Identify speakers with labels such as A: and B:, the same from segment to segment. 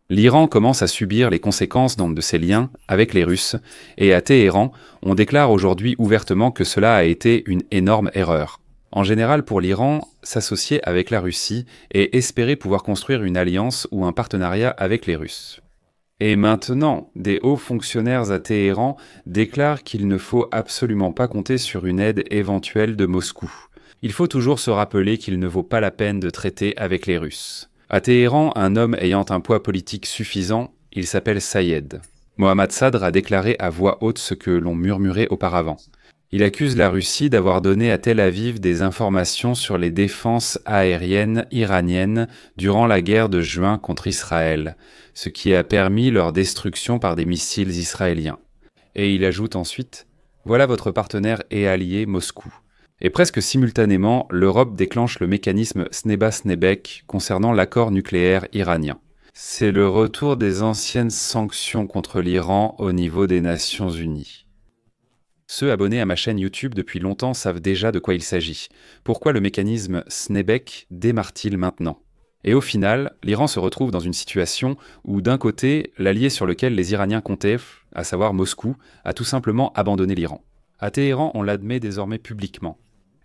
A: L'Iran commence à subir les conséquences de ses liens avec les Russes, et à Téhéran, on déclare aujourd'hui ouvertement que cela a été une énorme erreur. En général, pour l'Iran, s'associer avec la Russie et espérer pouvoir construire une alliance ou un partenariat avec les Russes. Et maintenant, des hauts fonctionnaires à Téhéran déclarent qu'il ne faut absolument pas compter sur une aide éventuelle de Moscou. Il faut toujours se rappeler qu'il ne vaut pas la peine de traiter avec les Russes. À Téhéran, un homme ayant un poids politique suffisant, il s'appelle Sayed. Mohammad Sadr a déclaré à voix haute ce que l'on murmurait auparavant. Il accuse la Russie d'avoir donné à Tel Aviv des informations sur les défenses aériennes iraniennes durant la guerre de juin contre Israël, ce qui a permis leur destruction par des missiles israéliens. Et il ajoute ensuite « Voilà votre partenaire et allié Moscou ». Et presque simultanément, l'Europe déclenche le mécanisme Sneba-Snebek concernant l'accord nucléaire iranien. C'est le retour des anciennes sanctions contre l'Iran au niveau des Nations Unies. Ceux abonnés à ma chaîne YouTube depuis longtemps savent déjà de quoi il s'agit. Pourquoi le mécanisme Snebek démarre-t-il maintenant ? Et au final, l'Iran se retrouve dans une situation où, d'un côté, l'allié sur lequel les Iraniens comptaient, à savoir Moscou, a tout simplement abandonné l'Iran. À Téhéran, on l'admet désormais publiquement.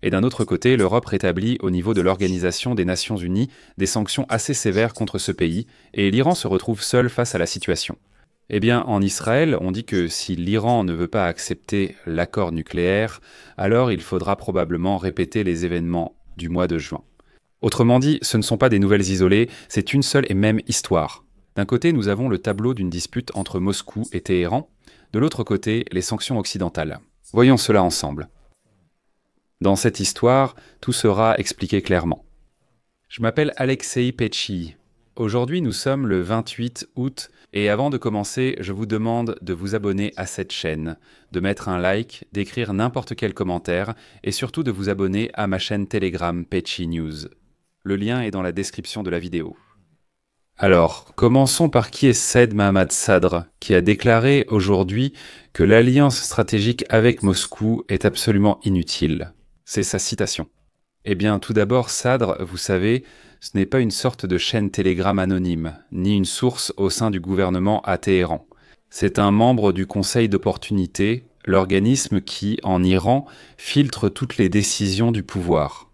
A: Et d'un autre côté, l'Europe rétablit au niveau de l'Organisation des Nations Unies des sanctions assez sévères contre ce pays, et l'Iran se retrouve seul face à la situation. Eh bien, en Israël, on dit que si l'Iran ne veut pas accepter l'accord nucléaire, alors il faudra probablement répéter les événements du mois de juin. Autrement dit, ce ne sont pas des nouvelles isolées, c'est une seule et même histoire. D'un côté, nous avons le tableau d'une dispute entre Moscou et Téhéran, de l'autre côté, les sanctions occidentales. Voyons cela ensemble. Dans cette histoire, tout sera expliqué clairement. Je m'appelle Alexei Petchi. Aujourd'hui, nous sommes le 28 août et avant de commencer, je vous demande de vous abonner à cette chaîne, de mettre un like, d'écrire n'importe quel commentaire et surtout de vous abonner à ma chaîne Telegram Petchi News. Le lien est dans la description de la vidéo. Alors, commençons par qui est Saïd Mohammad Sadr, qui a déclaré aujourd'hui que l'alliance stratégique avec Moscou est absolument inutile. C'est sa citation. Eh bien, tout d'abord, Sadr, vous savez, ce n'est pas une sorte de chaîne Telegram anonyme, ni une source au sein du gouvernement à Téhéran. C'est un membre du Conseil d'opportunité, l'organisme qui, en Iran, filtre toutes les décisions du pouvoir.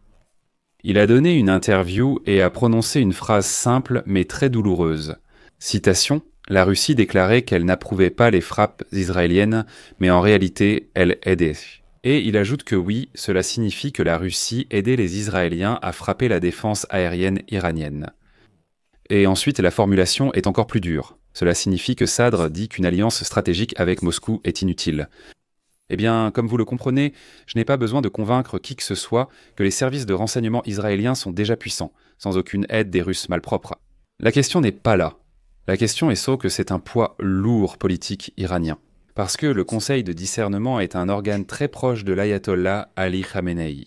A: Il a donné une interview et a prononcé une phrase simple mais très douloureuse. Citation, la Russie déclarait qu'elle n'approuvait pas les frappes israéliennes, mais en réalité, elle aidait. Et il ajoute que oui, cela signifie que la Russie aidait les Israéliens à frapper la défense aérienne iranienne. Et ensuite, la formulation est encore plus dure. Cela signifie que Sadr dit qu'une alliance stratégique avec Moscou est inutile. Eh bien, comme vous le comprenez, je n'ai pas besoin de convaincre qui que ce soit que les services de renseignement israéliens sont déjà puissants, sans aucune aide des Russes malpropres. La question n'est pas là. La question est surtout que c'est un poids lourd politique iranien. Parce que le Conseil de discernement est un organe très proche de l'ayatollah Ali Khamenei.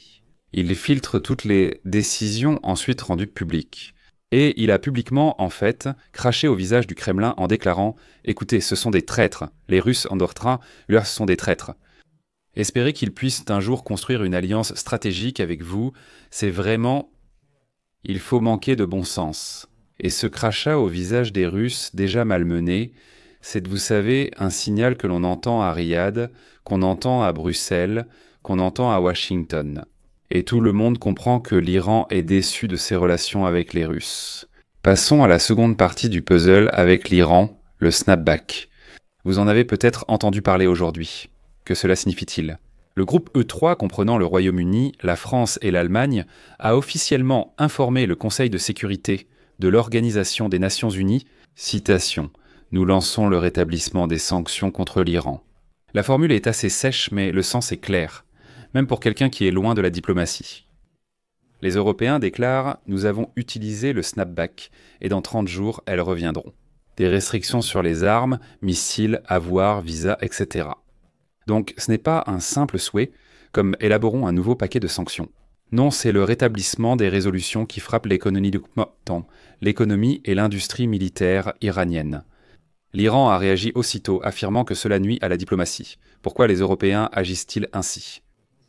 A: Il filtre toutes les décisions ensuite rendues publiques. Et il a publiquement, en fait, craché au visage du Kremlin en déclarant « Écoutez, ce sont des traîtres. Les Russes en Dortrin, ce sont des traîtres. » Espérer qu'ils puissent un jour construire une alliance stratégique avec vous, c'est vraiment... Il faut manquer de bon sens. Et ce crachat au visage des Russes déjà malmenés, c'est, vous savez, un signal que l'on entend à Riyad, qu'on entend à Bruxelles, qu'on entend à Washington. Et tout le monde comprend que l'Iran est déçu de ses relations avec les Russes. Passons à la seconde partie du puzzle avec l'Iran, le snapback. Vous en avez peut-être entendu parler aujourd'hui. Que cela signifie-t-il ? Le groupe E3, comprenant le Royaume-Uni, la France et l'Allemagne, a officiellement informé le Conseil de sécurité de l'Organisation des Nations Unies, citation, « Nous lançons le rétablissement des sanctions contre l'Iran ». La formule est assez sèche, mais le sens est clair, même pour quelqu'un qui est loin de la diplomatie. Les Européens déclarent « Nous avons utilisé le snapback et dans 30 jours, elles reviendront ». Des restrictions sur les armes, missiles, avoirs, visas, etc. Donc ce n'est pas un simple souhait, comme élaborons un nouveau paquet de sanctions. Non, c'est le rétablissement des résolutions qui frappent l'économie et l'industrie militaire iranienne. L'Iran a réagi aussitôt, affirmant que cela nuit à la diplomatie. Pourquoi les Européens agissent-ils ainsi ?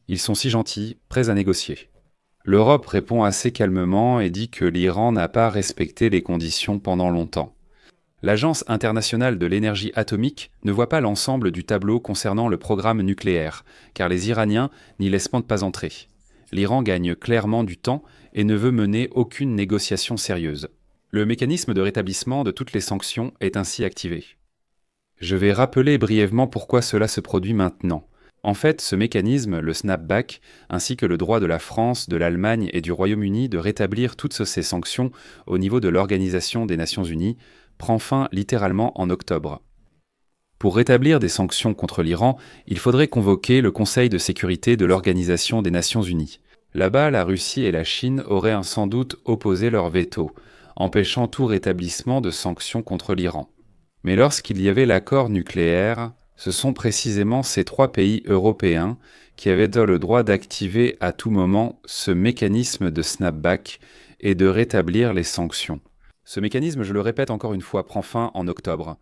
A: Ils sont si gentils, prêts à négocier. L'Europe répond assez calmement et dit que l'Iran n'a pas respecté les conditions pendant longtemps. L'Agence internationale de l'énergie atomique ne voit pas l'ensemble du tableau concernant le programme nucléaire, car les Iraniens n'y laissent pas entrer. L'Iran gagne clairement du temps et ne veut mener aucune négociation sérieuse. Le mécanisme de rétablissement de toutes les sanctions est ainsi activé. Je vais rappeler brièvement pourquoi cela se produit maintenant. En fait, ce mécanisme, le snapback, ainsi que le droit de la France, de l'Allemagne et du Royaume-Uni de rétablir toutes ces sanctions au niveau de l'Organisation des Nations Unies, prend fin littéralement en octobre. Pour rétablir des sanctions contre l'Iran, il faudrait convoquer le Conseil de sécurité de l'Organisation des Nations Unies. Là-bas, la Russie et la Chine auraient sans doute opposé leur veto, empêchant tout rétablissement de sanctions contre l'Iran. Mais lorsqu'il y avait l'accord nucléaire, ce sont précisément ces 3 pays européens qui avaient le droit d'activer à tout moment ce mécanisme de snapback et de rétablir les sanctions. Ce mécanisme, je le répète encore une fois, prend fin en octobre.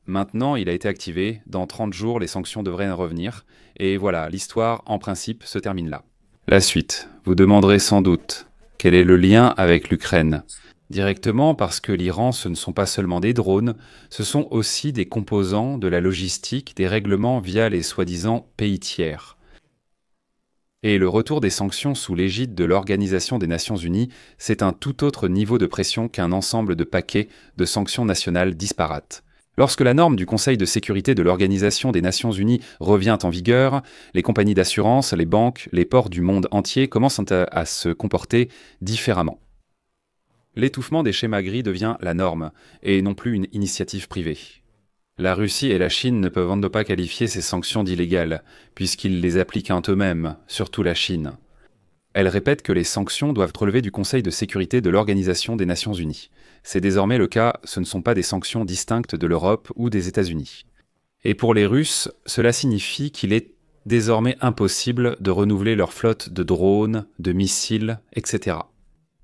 A: Maintenant, il a été activé, dans 30 jours, les sanctions devraient revenir, et voilà, l'histoire, en principe, se termine là. La suite. Vous demanderez sans doute, quel est le lien avec l'Ukraine ? Directement parce que l'Iran, ce ne sont pas seulement des drones, ce sont aussi des composants de la logistique, des règlements via les soi-disant pays tiers. Et le retour des sanctions sous l'égide de l'Organisation des Nations Unies, c'est un tout autre niveau de pression qu'un ensemble de paquets de sanctions nationales disparates. Lorsque la norme du Conseil de sécurité de l'Organisation des Nations Unies revient en vigueur, les compagnies d'assurance, les banques, les ports du monde entier commencent à se comporter différemment. L'étouffement des schémas gris devient la norme, et non plus une initiative privée. La Russie et la Chine ne peuvent pas qualifier ces sanctions d'illégales, puisqu'ils les appliquent eux-mêmes, surtout la Chine. Elle répète que les sanctions doivent relever du Conseil de sécurité de l'Organisation des Nations Unies. C'est désormais le cas, ce ne sont pas des sanctions distinctes de l'Europe ou des États-Unis. Et pour les Russes, cela signifie qu'il est désormais impossible de renouveler leur flotte de drones, de missiles, etc.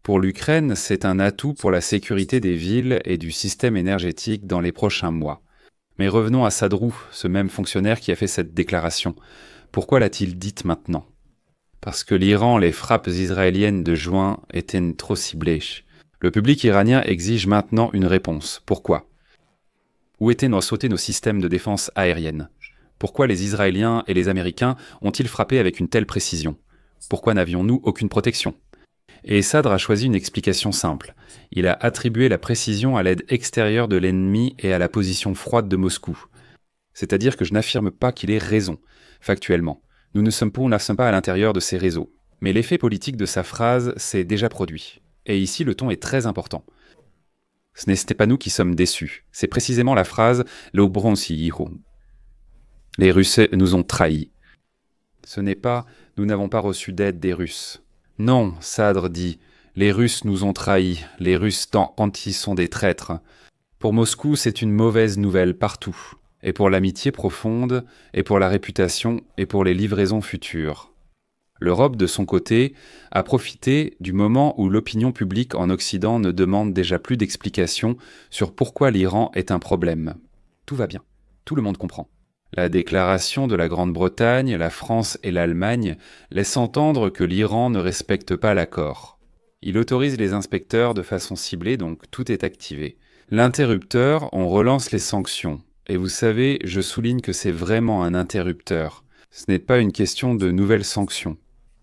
A: Pour l'Ukraine, c'est un atout pour la sécurité des villes et du système énergétique dans les prochains mois. Mais revenons à Sadrou, ce même fonctionnaire qui a fait cette déclaration. Pourquoi l'a-t-il dite maintenant ? Parce que l'Iran, les frappes israéliennes de juin étaient trop ciblées. Le public iranien exige maintenant une réponse. Pourquoi ? Où étaient sautés nos systèmes de défense aérienne ? Pourquoi les Israéliens et les Américains ont-ils frappé avec une telle précision ? Pourquoi n'avions-nous aucune protection ? Et Sadr a choisi une explication simple. Il a attribué la précision à l'aide extérieure de l'ennemi et à la position froide de Moscou. C'est-à-dire que je n'affirme pas qu'il ait raison, factuellement. Nous ne sommes pas à l'intérieur de ces réseaux. Mais l'effet politique de sa phrase s'est déjà produit. Et ici, le ton est très important. Ce n'était pas nous qui sommes déçus. C'est précisément la phrase « L'obronsiiro ». Les Russes nous ont trahis. Ce n'est pas « Nous n'avons pas reçu d'aide des Russes ». Non, Sadr dit, les Russes nous ont trahis, les Russes quand ils sont des traîtres. Pour Moscou, c'est une mauvaise nouvelle partout, et pour l'amitié profonde, et pour la réputation, et pour les livraisons futures. L'Europe, de son côté, a profité du moment où l'opinion publique en Occident ne demande déjà plus d'explications sur pourquoi l'Iran est un problème. Tout va bien, tout le monde comprend. La déclaration de la Grande-Bretagne, la France et l'Allemagne laisse entendre que l'Iran ne respecte pas l'accord. Il autorise les inspecteurs de façon ciblée, donc tout est activé. L'interrupteur, on relance les sanctions. Et vous savez, je souligne que c'est vraiment un interrupteur. Ce n'est pas une question de nouvelles sanctions.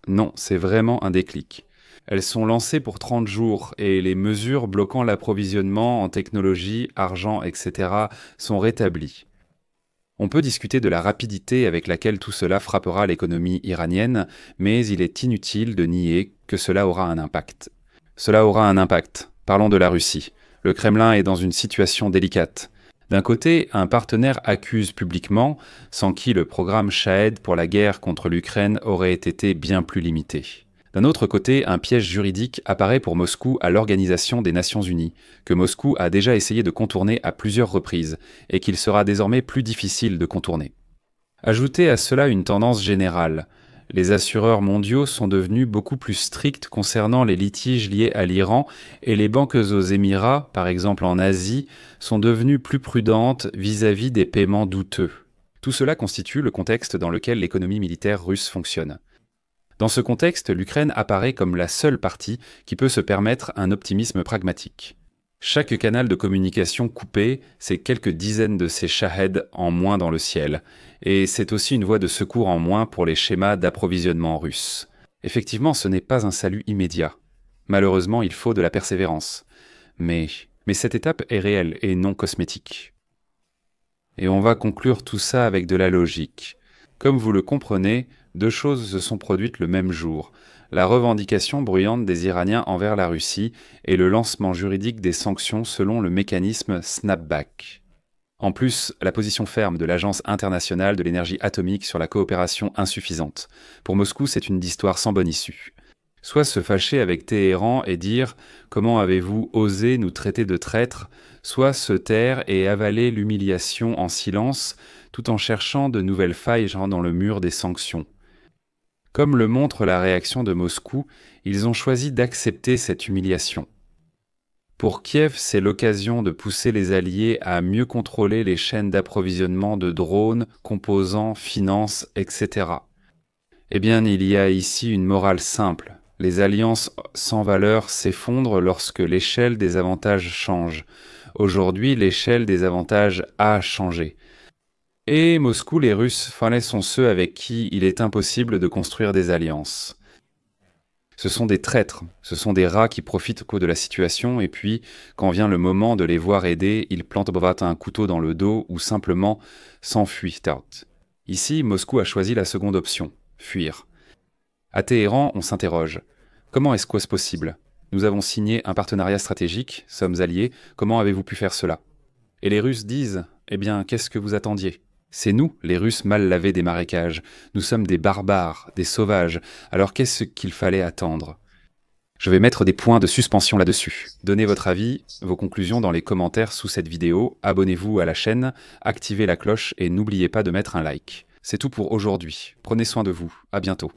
A: Non, c'est vraiment un déclic. Elles sont lancées pour 30 jours et les mesures bloquant l'approvisionnement en technologie, argent, etc. sont rétablies. On peut discuter de la rapidité avec laquelle tout cela frappera l'économie iranienne, mais il est inutile de nier que cela aura un impact. Cela aura un impact. Parlons de la Russie. Le Kremlin est dans une situation délicate. D'un côté, un partenaire accuse publiquement, sans qui le programme Shahed pour la guerre contre l'Ukraine aurait été bien plus limité. D'un autre côté, un piège juridique apparaît pour Moscou à l'Organisation des Nations Unies, que Moscou a déjà essayé de contourner à plusieurs reprises, et qu'il sera désormais plus difficile de contourner. Ajoutez à cela une tendance générale. Les assureurs mondiaux sont devenus beaucoup plus stricts concernant les litiges liés à l'Iran, et les banques aux Émirats, par exemple en Asie, sont devenues plus prudentes vis-à-vis des paiements douteux. Tout cela constitue le contexte dans lequel l'économie militaire russe fonctionne. Dans ce contexte, l'Ukraine apparaît comme la seule partie qui peut se permettre un optimisme pragmatique. Chaque canal de communication coupé, c'est quelques dizaines de ces shaheds en moins dans le ciel, et c'est aussi une voie de secours en moins pour les schémas d'approvisionnement russes. Effectivement, ce n'est pas un salut immédiat. Malheureusement, il faut de la persévérance. Mais cette étape est réelle et non cosmétique. Et on va conclure tout ça avec de la logique. Comme vous le comprenez, deux choses se sont produites le même jour. La revendication bruyante des Iraniens envers la Russie et le lancement juridique des sanctions selon le mécanisme snapback. En plus, la position ferme de l'Agence internationale de l'énergie atomique sur la coopération insuffisante. Pour Moscou, c'est une histoire sans bonne issue. Soit se fâcher avec Téhéran et dire « Comment avez-vous osé nous traiter de traîtres ?» soit se taire et avaler l'humiliation en silence tout en cherchant de nouvelles failles dans le mur des sanctions. Comme le montre la réaction de Moscou, ils ont choisi d'accepter cette humiliation. Pour Kiev, c'est l'occasion de pousser les Alliés à mieux contrôler les chaînes d'approvisionnement de drones, composants, finances, etc. Eh bien, il y a ici une morale simple. Les alliances sans valeur s'effondrent lorsque l'échelle des avantages change. Aujourd'hui, l'échelle des avantages a changé. Et Moscou, les Russes sont ceux avec qui il est impossible de construire des alliances. Ce sont des traîtres, ce sont des rats qui profitent de la situation et puis, quand vient le moment de les voir aider, ils plantent un couteau dans le dos ou simplement s'enfuient. Ici, Moscou a choisi la seconde option, fuir. À Téhéran, on s'interroge. Comment est-ce possible ? Nous avons signé un partenariat stratégique, sommes alliés, comment avez-vous pu faire cela ? Et les Russes disent, eh bien, qu'est-ce que vous attendiez ? C'est nous, les Russes mal lavés des marécages. Nous sommes des barbares, des sauvages. Alors qu'est-ce qu'il fallait attendre ? Je vais mettre des points de suspension là-dessus. Donnez votre avis, vos conclusions dans les commentaires sous cette vidéo. Abonnez-vous à la chaîne, activez la cloche et n'oubliez pas de mettre un like. C'est tout pour aujourd'hui. Prenez soin de vous. À bientôt.